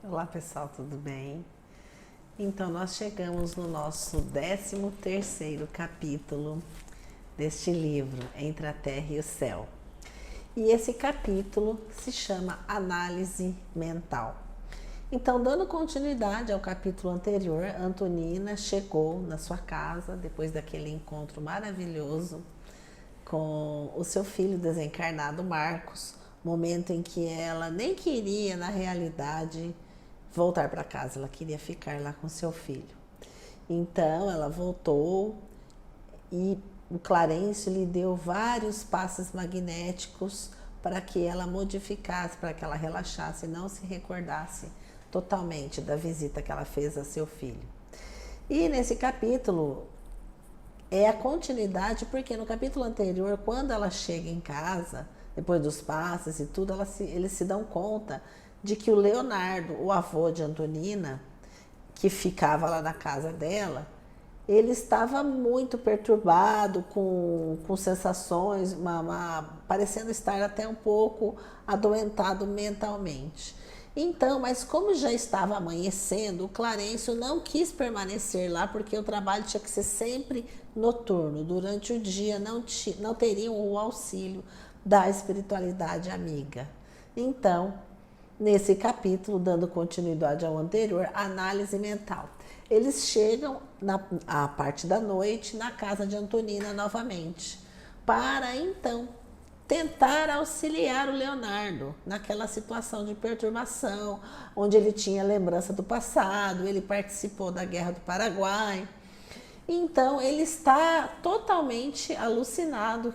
Olá pessoal, tudo bem? Então nós chegamos no nosso 13º capítulo deste livro, Entre a Terra e o Céu. E esse capítulo se chama Análise Mental. Então, dando continuidade ao capítulo anterior, Antonina chegou na sua casa depois daquele encontro maravilhoso com o seu filho desencarnado Marcos, momento em que ela nem queria, na realidade, voltar para casa, ela queria ficar lá com seu filho. Então ela voltou e o Clarencio lhe deu vários passes magnéticos para que ela modificasse, para que ela relaxasse e não se recordasse totalmente da visita que ela fez a seu filho. E nesse capítulo é a continuidade, porque no capítulo anterior, quando ela chega em casa, depois dos passes e tudo, eles se dão conta de que o Leonardo, o avô de Antonina, que ficava lá na casa dela, ele estava muito perturbado, com sensações, parecendo estar até um pouco adoentado mentalmente. Então, mas como já estava amanhecendo, o Clarencio não quis permanecer lá, porque o trabalho tinha que ser sempre noturno. Durante o dia não teriam o auxílio da espiritualidade amiga. Então, nesse capítulo, dando continuidade ao anterior, análise mental. Eles chegam à parte da noite na casa de Antonina novamente, para então tentar auxiliar o Leonardo naquela situação de perturbação, onde ele tinha lembrança do passado, ele participou da Guerra do Paraguai. Então ele está totalmente alucinado,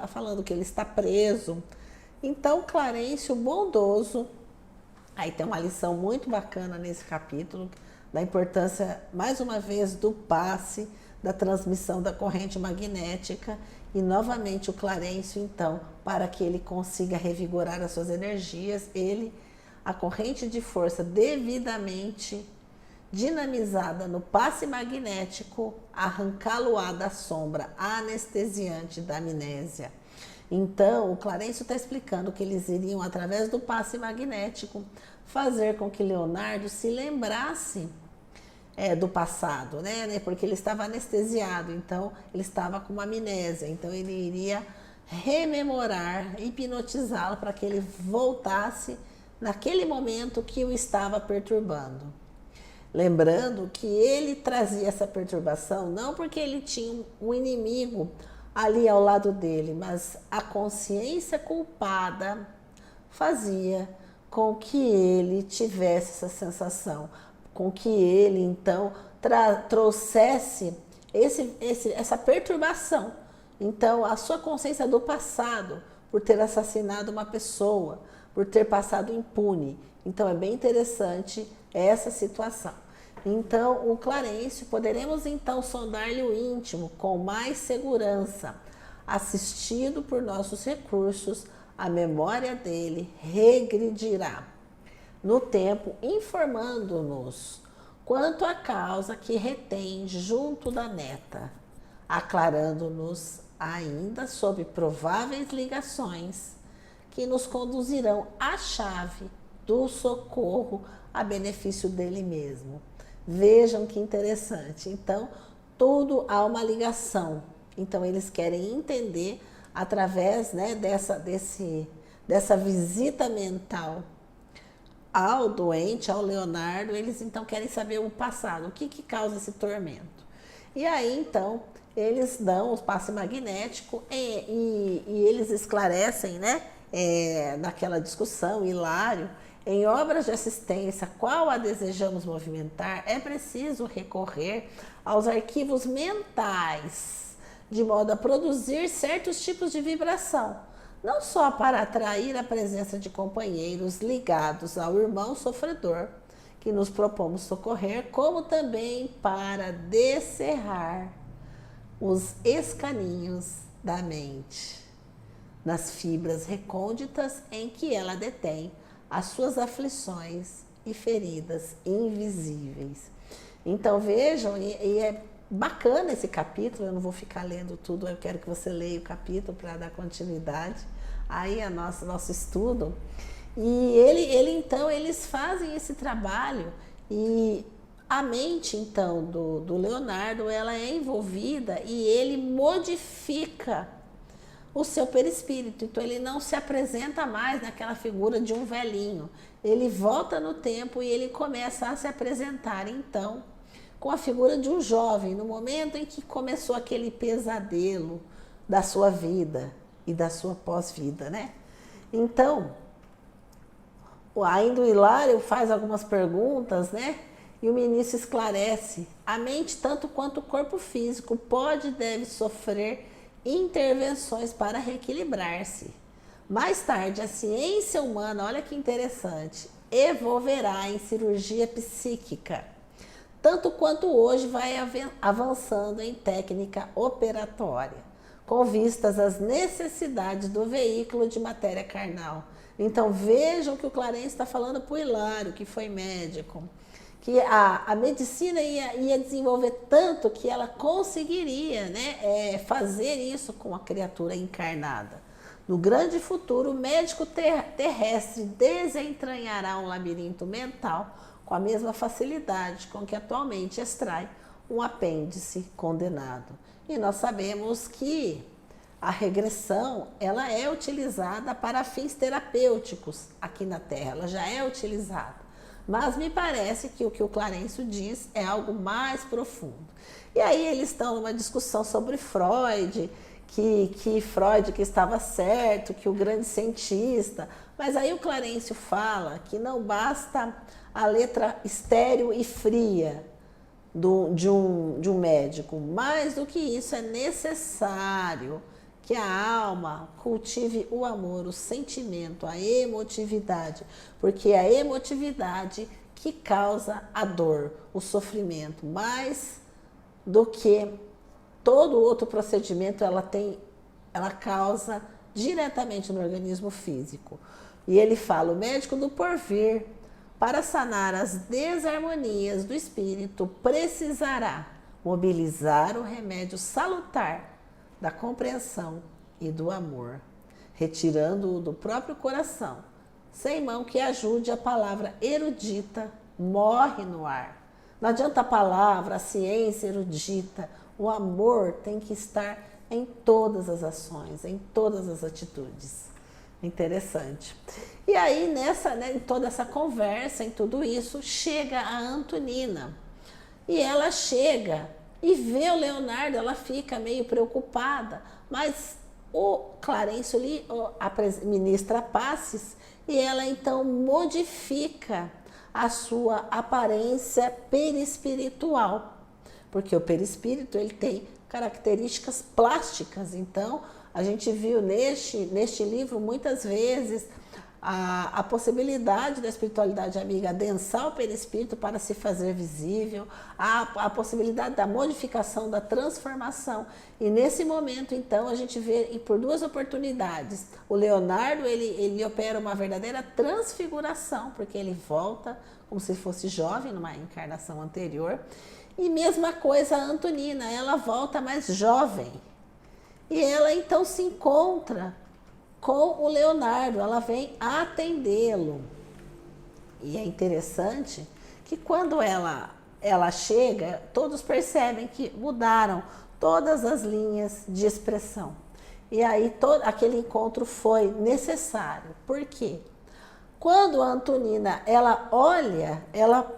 falando que ele está preso. Então Clarencio, bondoso, aí tem uma lição muito bacana nesse capítulo, da importância, mais uma vez, do passe, da transmissão da corrente magnética, e novamente o Clarencio, então, para que ele consiga revigorar as suas energias, a corrente de força devidamente dinamizada no passe magnético, arrancá-lo-á da sombra anestesiante da amnésia. Então, o Clarencio está explicando que eles iriam, através do passe magnético, fazer com que Leonardo se lembrasse do passado, né? Porque ele estava anestesiado, então ele estava com uma amnésia, então ele iria rememorar, hipnotizá-lo para que ele voltasse naquele momento que o estava perturbando. Lembrando que ele trazia essa perturbação não porque ele tinha um inimigo ali ao lado dele, mas a consciência culpada fazia com que ele tivesse essa sensação, com que ele então trouxesse essa perturbação. Então, a sua consciência do passado, por ter assassinado uma pessoa, por ter passado impune. Então, é bem interessante essa situação. Então, o Clarencio, poderemos então sondar-lhe o íntimo com mais segurança. Assistido por nossos recursos, a memória dele regredirá no tempo, informando-nos quanto à causa que retém junto da neta, aclarando-nos ainda sobre prováveis ligações que nos conduzirão à chave do socorro a benefício dele mesmo. Vejam que interessante. Então, tudo há uma ligação. Então, eles querem entender através, né, dessa visita mental ao doente, ao Leonardo, eles então querem saber o passado, o que causa esse tormento. E aí, então, eles dão o passe magnético e eles esclarecem, né, naquela discussão, Hilário, em obras de assistência, qual a desejamos movimentar, é preciso recorrer aos arquivos mentais, de modo a produzir certos tipos de vibração, não só para atrair a presença de companheiros ligados ao irmão sofredor, que nos propomos socorrer, como também para descerrar os escaninhos da mente, nas fibras recônditas em que ela detém as suas aflições e feridas invisíveis. Então vejam, e é bacana esse capítulo, eu não vou ficar lendo tudo, eu quero que você leia o capítulo para dar continuidade aí a nosso estudo. E então, eles fazem esse trabalho e a mente, então, do Leonardo, ela é envolvida e ele modifica o seu perispírito. Então, ele não se apresenta mais naquela figura de um velhinho. Ele volta no tempo e ele começa a se apresentar, então, com a figura de um jovem, no momento em que começou aquele pesadelo da sua vida e da sua pós-vida, né? Então, ainda o Hilário faz algumas perguntas, né? E o ministro esclarece: a mente, tanto quanto o corpo físico, pode e deve sofrer intervenções para reequilibrar-se. Mais tarde, a ciência humana, olha que interessante, evolverá em cirurgia psíquica, tanto quanto hoje vai avançando em técnica operatória, com vistas às necessidades do veículo de matéria carnal. Então vejam que o Clarence está falando para o Hilário, que foi médico, que a medicina ia desenvolver tanto que ela conseguiria, né, fazer isso com a criatura encarnada. No grande futuro, o médico terrestre desentranhará um labirinto mental com a mesma facilidade com que atualmente extrai um apêndice condenado. E nós sabemos que a regressão, ela é utilizada para fins terapêuticos aqui na Terra, ela já é utilizada. Mas me parece que o que o Clarencio diz é algo mais profundo. E aí eles estão numa discussão sobre Freud, que Freud que estava certo, que o grande cientista. Mas aí o Clarencio fala que não basta a letra estéril e fria de um médico. Mais do que isso, é necessário que a alma cultive o amor, o sentimento, a emotividade, porque é a emotividade que causa a dor, o sofrimento, mais do que todo outro procedimento ela causa diretamente no organismo físico. E ele fala: o médico do porvir, para sanar as desarmonias do espírito, precisará mobilizar o remédio salutar da compreensão e do amor, retirando-o do próprio coração, sem mão que ajude. A palavra erudita morre no ar. Não adianta a palavra, a ciência erudita, o amor tem que estar em todas as ações, em todas as atitudes. Interessante. E aí, em toda essa conversa, em tudo isso, chega a Antonina. E ela chega e vê o Leonardo, ela fica meio preocupada, mas o Clarencio lhe ministra passes e ela então modifica a sua aparência perispiritual, porque o perispírito ele tem características plásticas. Então a gente viu neste livro muitas vezes a possibilidade da espiritualidade amiga adensar o perispírito para se fazer visível, a possibilidade da modificação, da transformação. E nesse momento, então, a gente vê, e por duas oportunidades, o Leonardo, ele opera uma verdadeira transfiguração, porque ele volta como se fosse jovem numa encarnação anterior. E mesma coisa a Antonina, ela volta mais jovem. E ela, então, se encontra com o Leonardo, ela vem atendê-lo. E é interessante que quando ela chega, todos percebem que mudaram todas as linhas de expressão. E aí aquele encontro foi necessário. Por quê? Quando a Antonina, ela olha, ela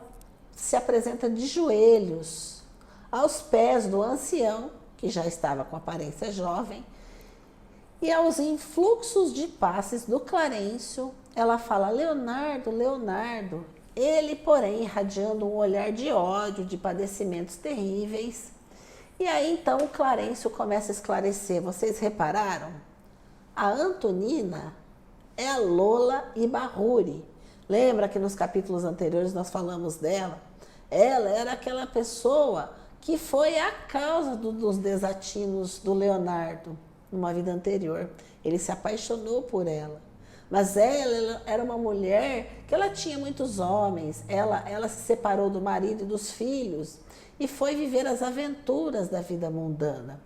se apresenta de joelhos aos pés do ancião, que já estava com aparência jovem, e aos influxos de passes do Clarencio, ela fala: Leonardo, Leonardo. Ele, porém, irradiando um olhar de ódio, de padecimentos terríveis. E aí, então, o Clarencio começa a esclarecer. Vocês repararam? A Antonina é a Lola Ibarruri. Lembra que nos capítulos anteriores nós falamos dela? Ela era aquela pessoa que foi a causa dos desatinos do Leonardo. Numa vida anterior, ele se apaixonou por ela, mas ela era uma mulher que ela tinha muitos homens, ela se separou do marido e dos filhos e foi viver as aventuras da vida mundana.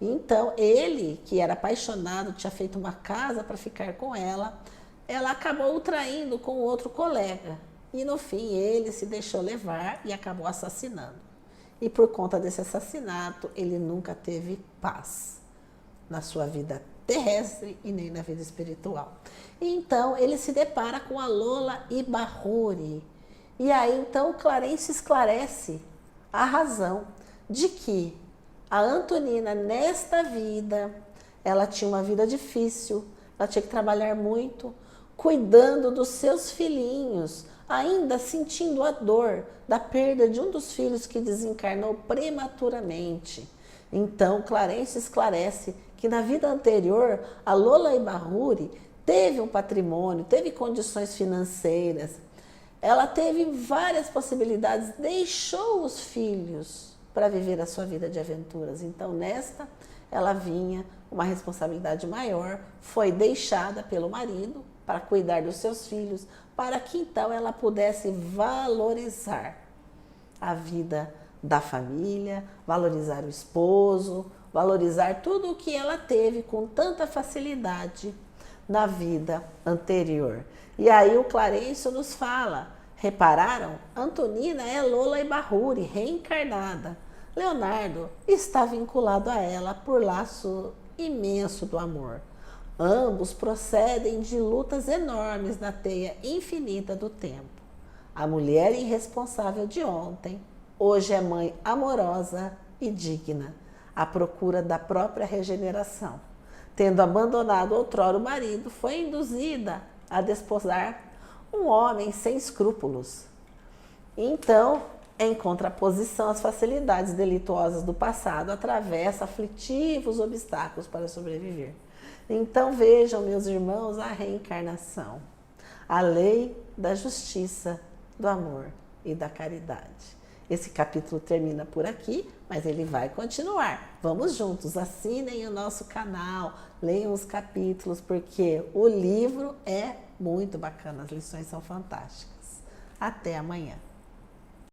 Então ele, que era apaixonado, tinha feito uma casa para ficar com ela, ela acabou o traindo com outro colega. E no fim ele se deixou levar e acabou assassinando. E por conta desse assassinato, ele nunca teve paz na sua vida terrestre e nem na vida espiritual. E então ele se depara com a Lola Ibahuri. E aí então Clarence esclarece a razão de que a Antonina nesta vida, ela tinha uma vida difícil, ela tinha que trabalhar muito, cuidando dos seus filhinhos, ainda sentindo a dor da perda de um dos filhos que desencarnou prematuramente. Então, Clarence esclarece que na vida anterior, a Lola Ibahuri teve um patrimônio, teve condições financeiras, ela teve várias possibilidades, deixou os filhos para viver a sua vida de aventuras. Então, nesta, ela vinha uma responsabilidade maior, foi deixada pelo marido para cuidar dos seus filhos, para que então ela pudesse valorizar a vida da família, valorizar o esposo, valorizar tudo o que ela teve com tanta facilidade na vida anterior. E aí o Clarencio nos fala, repararam? Antonina é Lola Ibahuri, reencarnada. Leonardo está vinculado a ela por laço imenso do amor. Ambos procedem de lutas enormes na teia infinita do tempo. A mulher irresponsável de ontem, hoje é mãe amorosa e digna, à procura da própria regeneração. Tendo abandonado outrora o marido, foi induzida a desposar um homem sem escrúpulos. Então, em contraposição às facilidades delituosas do passado, atravessa aflitivos obstáculos para sobreviver. Então vejam, meus irmãos, a reencarnação, a lei da justiça, do amor e da caridade. Esse capítulo termina por aqui, mas ele vai continuar. Vamos juntos, assinem o nosso canal, leiam os capítulos, porque o livro é muito bacana, as lições são fantásticas. Até amanhã.